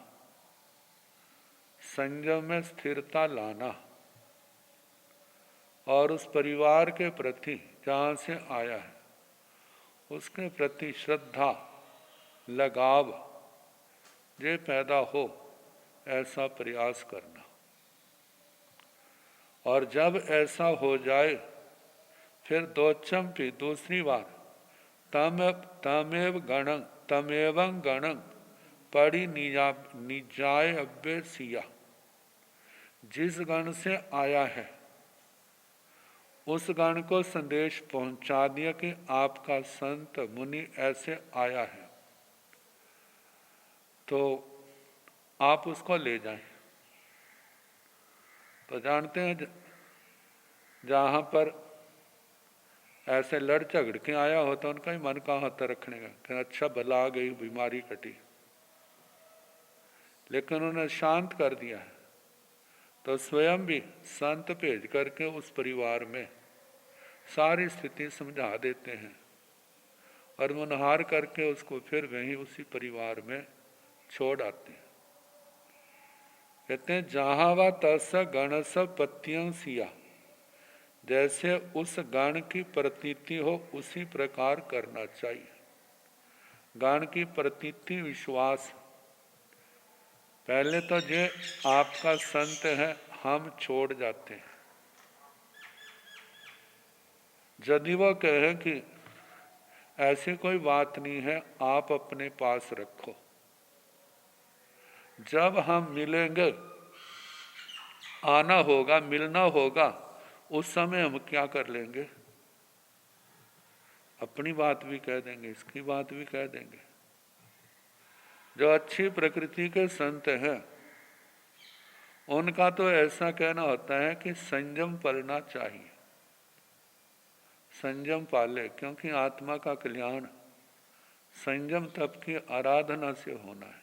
संयम में स्थिरता लाना, और उस परिवार के प्रति जहाँ से आया है उसके प्रति श्रद्धा लगाव ये पैदा हो, ऐसा प्रयास करना। और जब ऐसा हो जाए फिर दोचंपी, दूसरी बार तमेव गणं पड़ी निजाय अव्य सिया, जिस गण से आया है उस गण को संदेश पहुंचा दिया कि आपका संत मुनि ऐसे आया है, तो आप उसको ले जाएं। तो जानते हैं जहाँ पर ऐसे लड़ झगड़ के आया होता उनका ही मन कहाँ होता रखने का कि अच्छा भला आ गई, बीमारी कटी। लेकिन उन्हें शांत कर दिया है, तो स्वयं भी संत भेज करके उस परिवार में सारी स्थिति समझा देते हैं और मुनहार करके उसको फिर वहीं उसी परिवार में छोड़ आते हैं। कहते हैं जहावा तस गणस पत्यं सिया, जैसे उस गण की प्रतीति हो उसी प्रकार करना चाहिए। गण की प्रतीति विश्वास, पहले तो जो आपका संत है हम छोड़ जाते हैं। यदि वो कहे कि ऐसी कोई बात नहीं है, आप अपने पास रखो, जब हम मिलेंगे, आना होगा, मिलना होगा, उस समय हम क्या कर लेंगे? अपनी बात भी कह देंगे, इसकी बात भी कह देंगे। जो अच्छी प्रकृति के संत हैं उनका तो ऐसा कहना होता है कि संयम पालना चाहिए, संयम पाले, क्योंकि आत्मा का कल्याण संयम तप की आराधना से होना है।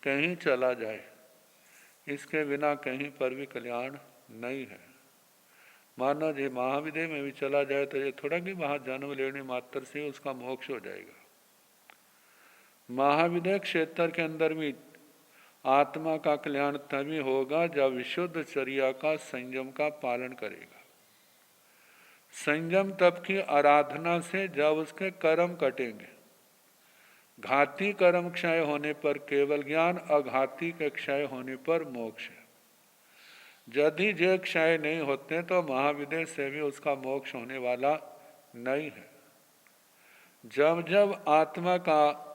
कहीं चला जाए, इसके बिना कहीं पर भी कल्याण नहीं है। मानो जी महाविद्या में भी चला जाए तो ये थोड़ा कि वहां जन्म लेने मात्र से उसका मोक्ष हो जाएगा। महाविद्या क्षेत्र के अंदर भी आत्मा का कल्याण तभी होगा जब विशुद्ध चर्या का, संयम का पालन करेगा। संयम तप की आराधना से जब उसके कर्म कटेंगे, घाती कर्म क्षय होने पर केवल ज्ञान, अघाती के क्षय होने पर मोक्ष है। यदि जे क्षय नहीं होते तो महाविद्या से भी उसका मोक्ष होने वाला नहीं है। जब जब आत्मा का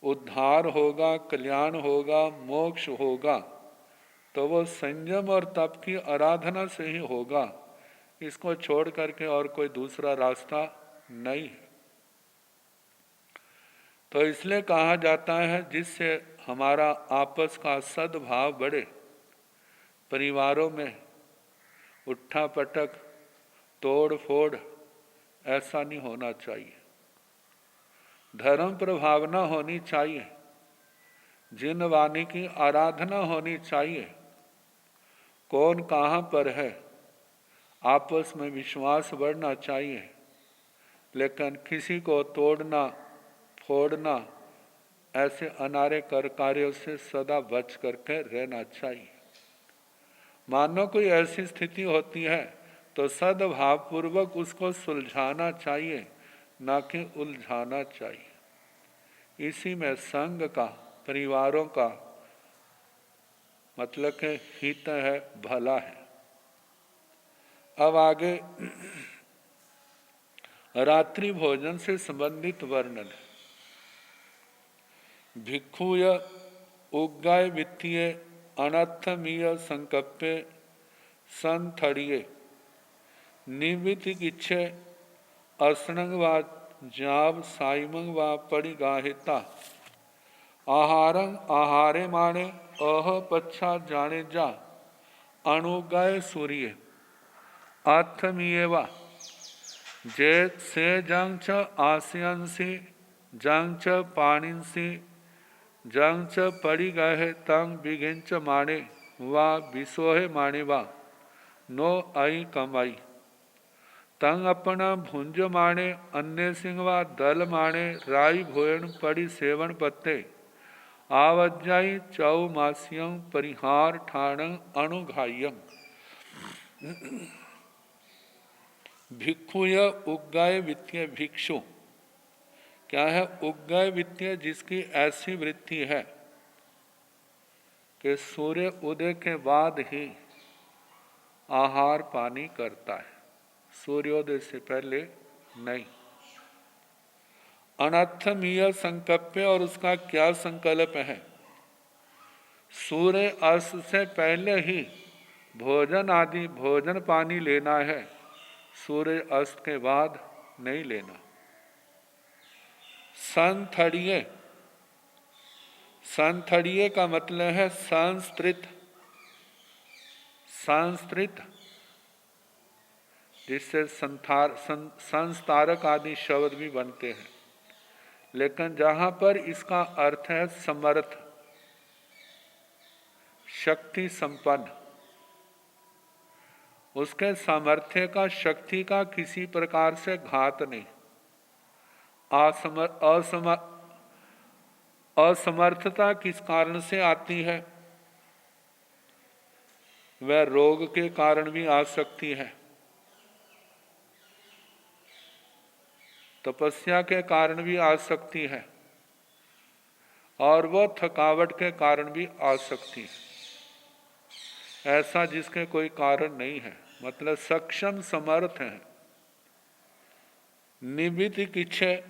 उद्धार होगा, कल्याण होगा, मोक्ष होगा, तो वो संयम और तप की आराधना से ही होगा। इसको छोड़ करके और कोई दूसरा रास्ता नहीं है। तो इसलिए कहा जाता है जिससे हमारा आपस का सद्भाव बढ़े, परिवारों में उठा पटक, तोड़ फोड़ ऐसा नहीं होना चाहिए। धर्म प्रभावना होनी चाहिए, जिन वाणी की आराधना होनी चाहिए। कौन कहाँ पर है, आपस में विश्वास बढ़ना चाहिए, लेकिन किसी को तोड़ना फोड़ना, ऐसे अनारे कर कार्यों से सदा बच करके रहना चाहिए। मानो कोई ऐसी स्थिति होती है तो सद्भाव पूर्वक उसको सुलझाना चाहिए, ना कि उलझाना चाहिए। इसी में संघ का, परिवारों का मतलब के हित है, भला है। अब आगे रात्रि भोजन से संबंधित वर्णन है। भिक्षुय उग्गाय वित्तीय अनर्थमीय संकप्पे संथड़िये निवृत्त इच्छे असणंग व जाव साइमंग व परिगाहिता आहारंग आहारे माणे अह पच्छा जाने जा अनुगाय सूर्य आत्मीय व जे से जंग च आस्यंसी जंग च पाणिंसी जंग च परिगहे तंग बिगिंच माणे वा विसोहे माणे वा नो आई कमाई तंग अपना भुंज माणे अन्य सिंह वा दल माणे राई भोयन पड़ी सेवन पत्ते आवज्जाई चौ मास्यं परिहार ठाणं अणुघायं भिक्षुय उग्गाय वित्तीय भिक्षु क्या है? उग्गाय वित्तीय जिसकी ऐसी वृत्ति है कि सूर्य उदय के बाद ही आहार पानी करता है, सूर्योदय से पहले नहीं। अनर्थमीय संकल्प, और उसका क्या संकल्प है? सूर्य अस्त से पहले ही भोजन आदि भोजन पानी लेना है, सूर्य अस्त के बाद नहीं लेना। संथड़िये, संथड़िये का मतलब है संस्कृत, संस्कृत जिससे संस्तारक आदि शब्द भी बनते हैं, लेकिन जहां पर इसका अर्थ है समर्थ, शक्ति संपन्न, उसके सामर्थ्य का, शक्ति का किसी प्रकार से घात नहीं। असमर्थता किस कारण से आती है? वह रोग के कारण भी आ सकती है, तपस्या के कारण भी आ सकती है, और वह थकावट के कारण भी आ सकती है। ऐसा जिसके कोई कारण नहीं है, मतलब सक्षम समर्थ है। निमित्त किच्छे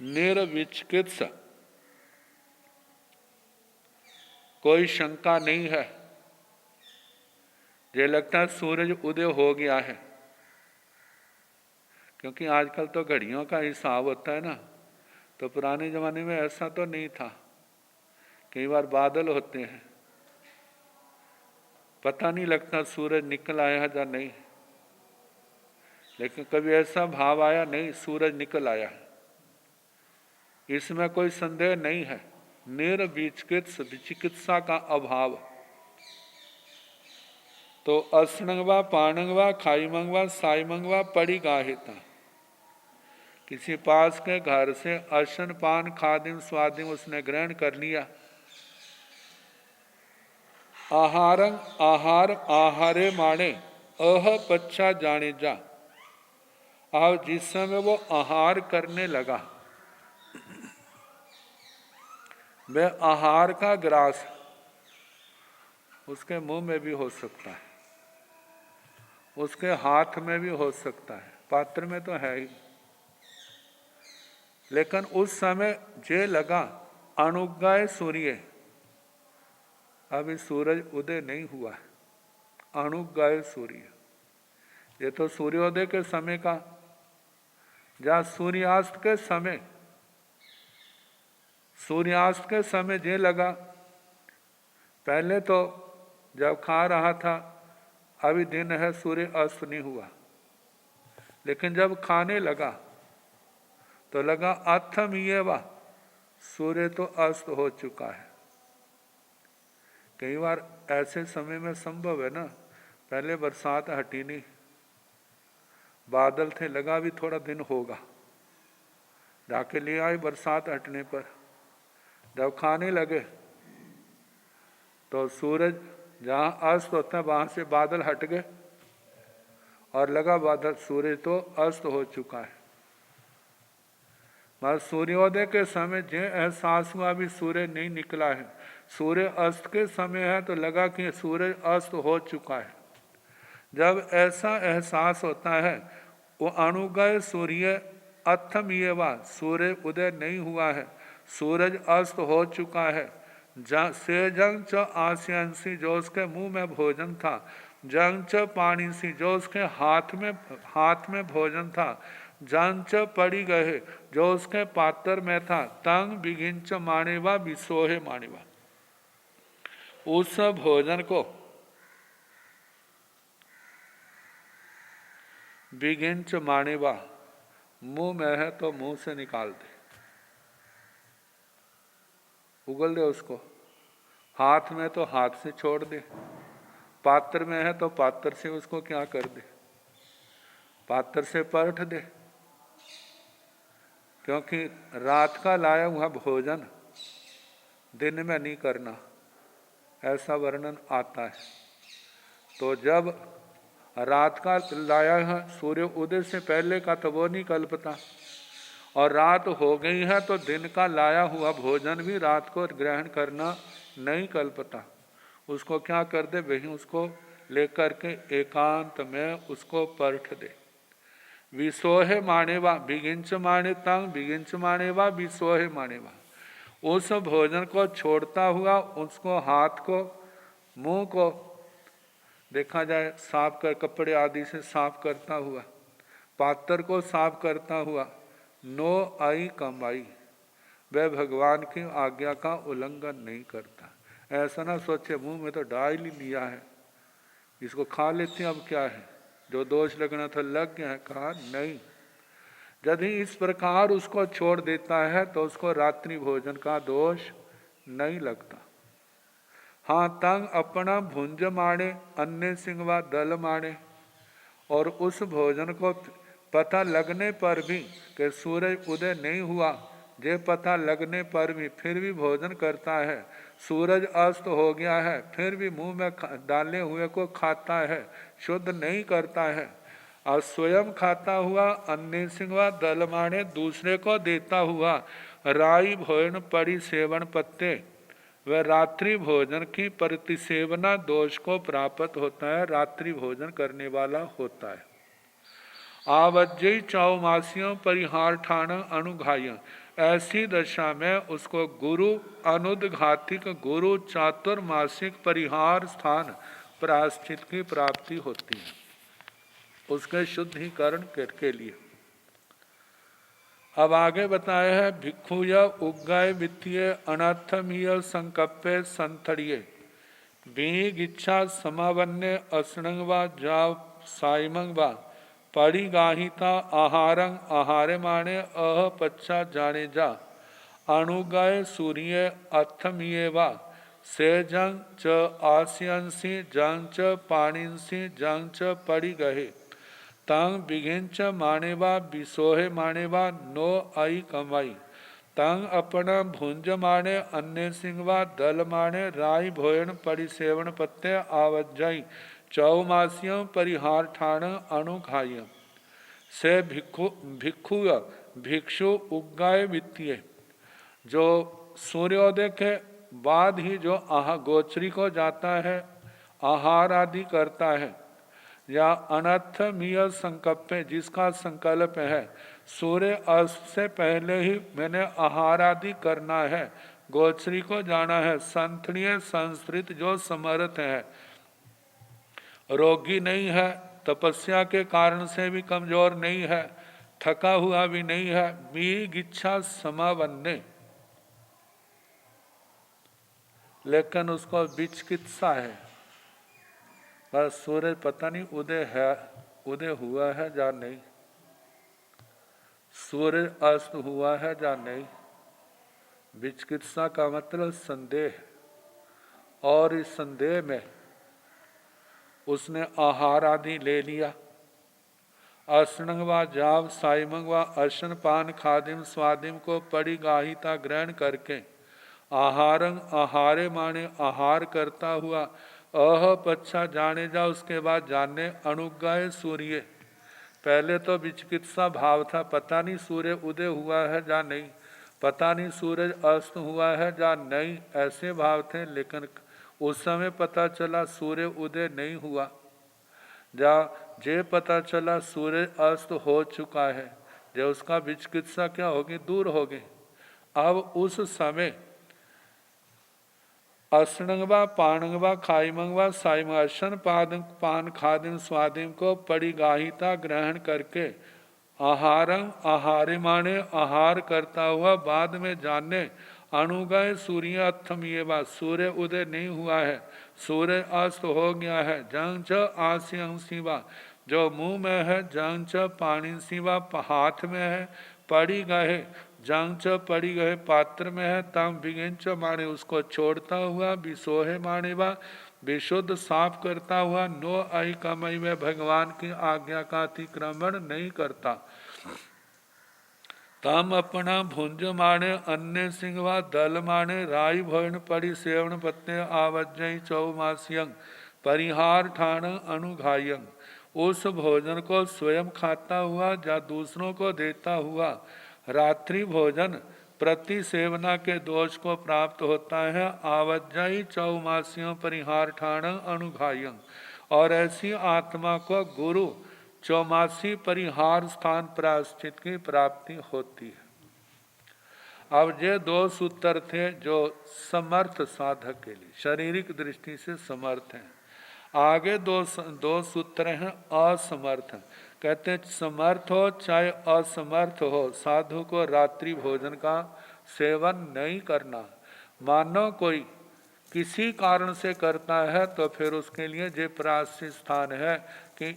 निर्विचिकित्सा, कोई शंका नहीं है। ये लगता है सूरज उदय हो गया है, क्योंकि आजकल तो घड़ियों का हिसाब होता है ना, तो पुराने ज़माने में ऐसा तो नहीं था। कई बार बादल होते हैं, पता नहीं लगता सूरज निकल आया या नहीं, लेकिन कभी ऐसा भाव आया नहीं सूरज निकल आया है। इसमें कोई संदेह नहीं है। विचिकित्सा का अभाव। तो असणंगवा पाणंगवा खाईमंगवा साईमंगवा पड़ी गाहिता। किसी पास के घर से अशन पान खादिम स्वादिम उसने ग्रहण कर लिया। आहारंग आहार आहारे माने अह पच्छा जाने जा। अब जिस समय वो आहार करने लगा, वह आहार का ग्रास उसके मुंह में भी हो सकता है, उसके हाथ में भी हो सकता है, पात्र में तो है ही। लेकिन उस समय जे लगा अनुगाय सूर्य, अभी सूरज उदय नहीं हुआ है। अनुगाय सूर्य, ये तो सूर्योदय के समय का, जहाँ सूर्यास्त के समय, सूर्यास्त के समय जे लगा। पहले तो जब खा रहा था, अभी दिन है, सूर्य अस्त नहीं हुआ, लेकिन जब खाने लगा तो लगा अथम ये वा, सूर्य तो अस्त हो चुका है। कई बार ऐसे समय में संभव है ना, पहले बरसात हटी नहीं, बादल थे, लगा भी थोड़ा दिन होगा, जाके ले आए बरसात हटने पर। जब खाने लगे तो सूरज जहाँ अस्त होता है वहाँ से बादल हट गए और लगा बादल, सूर्य तो अस्त हो चुका है। मगर सूर्योदय के समय जो एहसास हुआ अभी सूर्य नहीं निकला है, सूर्य अस्त के समय है तो लगा कि सूर्य अस्त हो चुका है। जब ऐसा एहसास होता है, वो अनुगय सूर्य अथम ये वा, सूर्य उदय नहीं हुआ है, सूरज अस्त हो चुका है। से जंग च आस्यांसी, जो उसके मुंह में भोजन था, जंग च पानी सी, जो उसके हाथ में भोजन था, जंग च पड़ी गए, जो उसके पात्र में था, तंग बिगिंच मानेवा बिसोहे मानेवा। उस भोजन को बिगिंच मानेवा, मुंह में है तो मुंह से निकाल दे, उगल दे उसको। हाथ में तो हाथ से छोड़ दे, पात्र में है तो पात्र से उसको क्या कर दे, पात्र से परठ दे। क्योंकि रात का लाया हुआ भोजन दिन में नहीं करना, ऐसा वर्णन आता है। तो जब रात का लाया है, सूर्य उदय से पहले का तो वो नहीं कल्पता, और रात हो गई है तो दिन का लाया हुआ भोजन भी रात को ग्रहण करना नहीं कल्पता। उसको क्या कर दे, वही उसको लेकर के एकांत में उसको परठ दे। विसोहे मानेवा, बिगिंच माने तंग, बिगिंच मानेवा विसोहे मानेवा। उस भोजन को छोड़ता हुआ उसको हाथ को, मुंह को देखा जाए साफ कर, कपड़े आदि से साफ करता हुआ, पात्र को साफ करता हुआ, नो आई कमाई, वह भगवान की आज्ञा का उल्लंघन नहीं करता। ऐसा ना सोचे मुंह में तो डाल ही लिया है, इसको खा लेते हैं, अब क्या है, जो दोष लगना था लग गया है। कहा नहीं, यदि इस प्रकार उसको छोड़ देता है तो उसको रात्रि भोजन का दोष नहीं लगता। हाँ, तंग अपना भुंज माने, अन्य सिंहवा दल माने, और उस भोजन को पता लगने पर भी कि सूरज उदय नहीं हुआ, जे पता लगने पर भी फिर भी भोजन करता है, सूरज अस्त हो गया है फिर भी मुंह में डाले हुए को खाता है, शुद्ध नहीं करता है, और स्वयं खाता हुआ अन्य सिंहवा दल माने, दूसरे को देता हुआ राई भोजन पड़ी सेवन पत्ते, वह रात्रि भोजन की प्रतिसेवना दोष को प्राप्त होता है, रात्रि भोजन करने वाला होता है। आवज्जय चौमासियों परिहार ठाण अनुघाय। ऐसी दशा में उसको गुरु अनुदघातिक गुरु चातुर्मासिक परिहार स्थान प्रायश्चित की प्राप्ति होती है, उसके शुद्धिकरण के लिए। अब आगे बताया है भिक्षुय उग्गय वित्तीय अनर्थमीय संकप्य संथड़िये बीग इच्छा समावन्य असणंग व जाव साइमंग व परिगाहिता आहारंग आहारे माणे अह पच्चा जाने जा अणुगय सूर्य अर्थमीय व से जंग च आस्यंसी जंग च पाणिंसी जंग च परिगहे तंग बिघिंच मानेवा बिसोहे मानेवा नो आई कमाई तंग अपना भुंज माने अन्य सिंहवा दल माने राय भोयन परिसेवन पत्ते आवज्जाई चौमासियों परिहार ठाण अनुखाय से भिक्षु भिक्षु उग्गाय वित्तीय जो सूर्योदय के बाद ही जो गोचरी को जाता है आहार आदि करता है या अनर्थमीय संकल्प जिसका संकल्प है सूर्य अस्त से पहले ही मैंने आहार आदि करना है, गोचरी को जाना है, संतणीय संस्कृत जो समर्थ है, रोगी नहीं है, तपस्या के कारण से भी कमजोर नहीं है, थका हुआ भी नहीं है, बीग इच्छा समावन्य, लेकिन उसको विचिकित्सा है पर सूर्य पता नहीं उदय हुआ है या नहीं, सूर्य अस्त हुआ है या नहीं। विचिकित्सा का मतलब संदेह, और इस संदेह में उसने आहार आदि ले लिया। असनंग व जाव साइमंग व अर्शन पान खादिम स्वादिम को परिगाहिता ग्रहण करके आहारंग आहारे माने आहार करता हुआ अह पच्छा जाने जा, उसके बाद जानने अनुगाय सूर्य। पहले तो विचिकित्सा भाव था, पता नहीं सूर्य उदय हुआ है या नहीं, पता नहीं सूरज अस्त हुआ है या नहीं, ऐसे भाव थे। लेकिन उस समय पता चला सूर्य उदय नहीं हुआ, जे पता चला सूर्य अस्त हो चुका है, जो उसका विचिकित्सा क्या होगी, दूर होगी। अब उस समय असणंगवा पाणंगवा खाईमंगवा साइमाशन पान खादिम स्वादिम को परिगाहिता ग्रहण करके आहारं आहारे माने आहार करता हुआ बाद में जानने अनुगय सूर्य अथमयेवा, सूर्य उदय नहीं हुआ है, सूर्य अस्त हो गया है। जंग च आस्यं शिवा, जो मुंह में है, जंग च पानी शिवा हाथ में है, पड़ी गए जंग च पड़ी गए पात्र में है, तम विगिंच माने उसको छोड़ता हुआ, विसोहे माने वा विशुद्ध साफ करता हुआ, नो आई कमई में भगवान की आज्ञा का अतिक्रमण नहीं करता। तम अपना भुंज माने अन्य सिंहवा दल माने राय भवन परिसेवन पत्ते आवज्जय चौमासियंग परिहार ठाण अनुघायंग, उस भोजन को स्वयं खाता हुआ या दूसरों को देता हुआ रात्रि भोजन प्रति सेवना के दोष को प्राप्त होता है। आवज्जय चौमासियों परिहार ठाण अनुघायंग, और ऐसी आत्मा को गुरु चौमासी परिहार स्थान प्रायश्चित की प्राप्ति होती है। अब ये दो सूत्र थे जो समर्थ साधक के लिए, शारीरिक दृष्टि से समर्थ हैं। आगे दो सूत्र हैं असमर्थ। कहते हैं समर्थ हो चाहे असमर्थ हो, साधु को रात्रि भोजन का सेवन नहीं करना। मानो कोई किसी कारण से करता है तो फिर उसके लिए ये प्रायश्चित स्थान है कि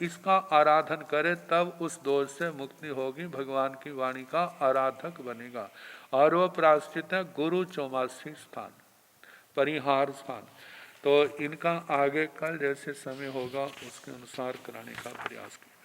इसका आराधन करे, तब उस दोष से मुक्ति होगी, भगवान की वाणी का आराधक बनेगा। और वो प्रायश्चित है गुरु चौमासी स्थान परिहार स्थान। तो इनका आगे कल जैसे समय होगा उसके अनुसार कराने का प्रयास किया।